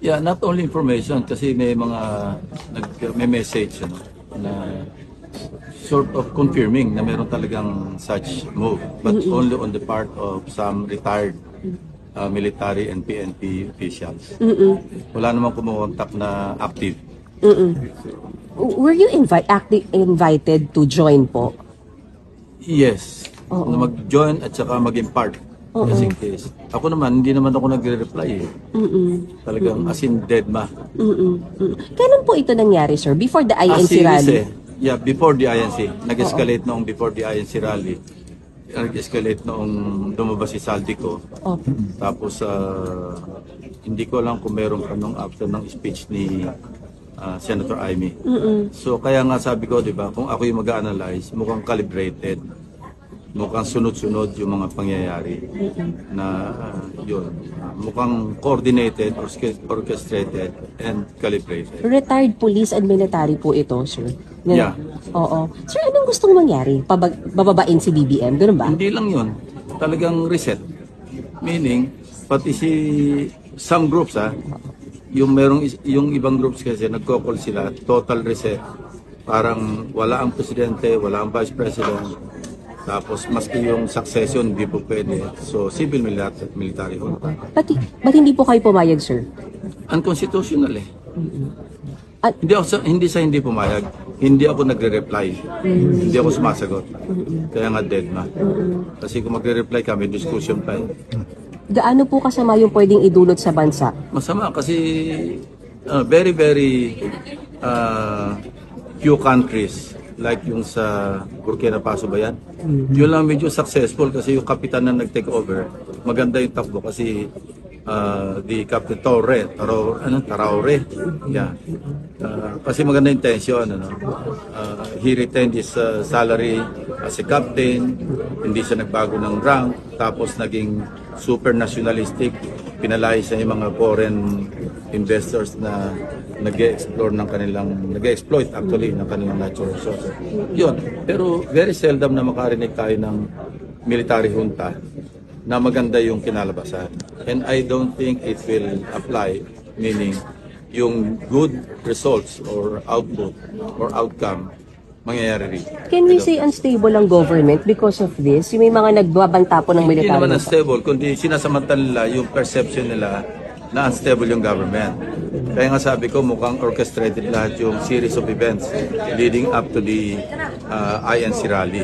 Yeah, not only information kasi may mga may message na sort of confirming na meron talagang such move, but only on the part of some retired military and PNP officials. Wala namang kumontak na active. Were you invited to join po? Yes, na mag-join at saka mag-impart. Just in case. Ako naman, hindi naman ako nagre-reply eh. Talagang as in dead ma. Kailan po ito nangyari, sir? Before the INC rally? Yeah, before the INC. Nag-escalate noong before the INC rally. Nag-escalate noong lumabas si Saldico. Tapos, hindi ko alam kung meron pa nung after ng speech ni Senator Amy. So, kaya nga sabi ko, di ba, kung ako yung mag-analyze, mukhang calibrated. Mukhang sunod-sunod yung mga pangyayari na yun. Mukhang coordinated, orchestrated, and calibrated. Retired police and military po ito, sir? Yeah. Oo. Sir, anong gustong mangyari? Bababain si BBM? Ganun ba? Hindi lang yun. Talagang reset. Meaning, pati some groups yung ibang groups kasi nagko-call sila, total reset. Parang wala ang presidente, wala ang vice president. Tapos maski yung succession hindi po pwede. So civil military junta. Ba't hindi po kayo pumayag, sir? Unconstitutional eh. Hindi pumayag. Hindi ako nagre-reply. Hindi ako sumasagot. Kaya nga dead ma. Kasi kung magre-reply kami, discussion pa eh. Gaano po kasama yung pwedeng idulot sa bansa? Masama kasi very few countries like yung sa Burkina Faso ba yan? Yun lang medyo successful kasi yung kapitan na nag-take over, maganda yung takbo kasi the Captain Traore. Yeah. Kasi maganda yung tension. He retained his salary as a captain, hindi siya nagbago ng rank, tapos naging super nationalistic, pinalay sa yung mga foreign investors na nag-exploit actually ng kanilang natural resources. Yun. Pero very seldom na makarinig tayo ng military junta na maganda yung kinalabasan. And I don't think it will apply, meaning yung good results or output or outcome mangyayari rin. Can we say unstable ang government because of this? Yung may mga nagbabanta po ng military. Hindi naman unstable, kundi sinasamantala nila yung perception nila na unstable yung government. Kaya nga sabi ko, mukhang orchestrated lahat yung series of events leading up to the INC rally.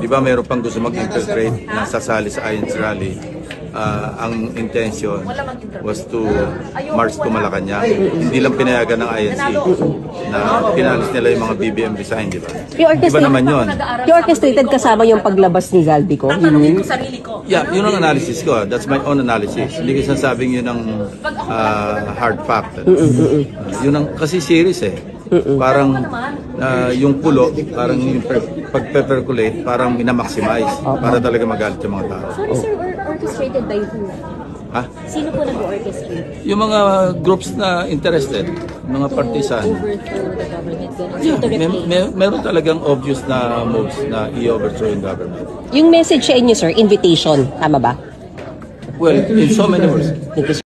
Di ba mayroon pang gusto mag-infiltrate na sasali sa INC rally? Ang intention was to march to Malacanang. Hindi lang pinayagan ng INC na pinalis nila yung mga BBM resign, di ba? Iba naman yun. I-orchestrated kasama yung paglabas ni Zaldico? Yeah, yun ang analysis ko. That's my own analysis. Hindi ko sinasabing yun ang hard fact. Yun ang, kasi series eh. Parang yung pulo, parang yung pag-percolate, parang minamaximize para talaga magalit yung mga tao. Sorry sir, orchestrated by who? Ha? Sino po nag-orchestrate? Yung mga groups na interested, mga partisan. Overthrow the government. Meron talagang obvious na moves na i-overthrow yung government. Yung message sa inyo, sir, invitation, tama ba? Well, in so many words. Thank you, sir.